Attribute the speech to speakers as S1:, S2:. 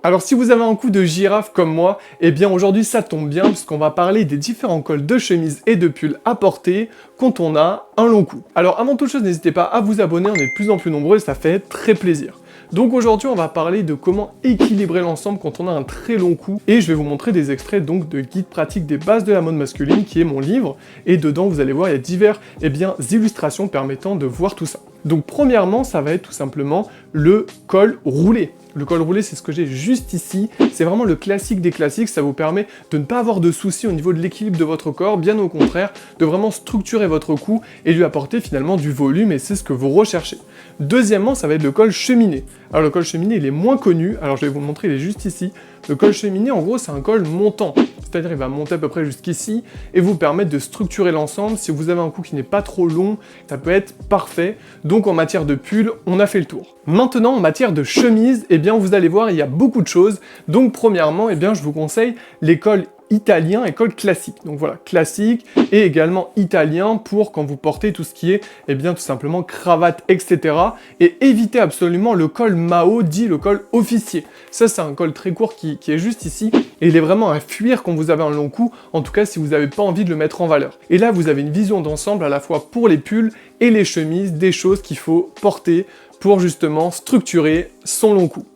S1: Alors si vous avez un cou de girafe comme moi, eh bien aujourd'hui ça tombe bien puisqu'on va parler des différents cols de chemise et de pull à porter quand on a un long cou. Alors avant toute chose, n'hésitez pas à vous abonner, on est de plus en plus nombreux et ça fait très plaisir. Donc aujourd'hui on va parler de comment équilibrer l'ensemble quand on a un très long cou et je vais vous montrer des extraits donc de guide pratique des bases de la mode masculine qui est mon livre et dedans vous allez voir il y a divers illustrations permettant de voir tout ça. Donc premièrement ça va être tout simplement le col roulé. Le col roulé, c'est ce que j'ai juste ici. C'est vraiment le classique des classiques. Ça vous permet de ne pas avoir de soucis au niveau de l'équilibre de votre corps, bien au contraire, de vraiment structurer votre cou et lui apporter finalement du volume, et c'est ce que vous recherchez. Deuxièmement, ça va être le col cheminé. Alors le col cheminé, il est moins connu. Alors je vais vous le montrer, il est juste ici. Le col cheminé, en gros, c'est un col montant. C'est-à-dire il va monter à peu près jusqu'ici et vous permettre de structurer l'ensemble. Si vous avez un cou qui n'est pas trop long, ça peut être parfait. Donc en matière de pull, on a fait le tour. Maintenant, en matière de chemise, eh bien vous allez voir, il y a beaucoup de choses. Donc premièrement, eh bien je vous conseille les cols italien et col classique. Donc voilà, classique et également italien pour quand vous portez tout ce qui est, eh bien tout simplement cravate, etc. Et évitez absolument le col Mao, dit le col officier. Ça c'est un col très court qui est juste ici et il est vraiment à fuir quand vous avez un long cou, en tout cas si vous n'avez pas envie de le mettre en valeur. Et là vous avez une vision d'ensemble à la fois pour les pulls et les chemises, des choses qu'il faut porter pour justement structurer son long cou.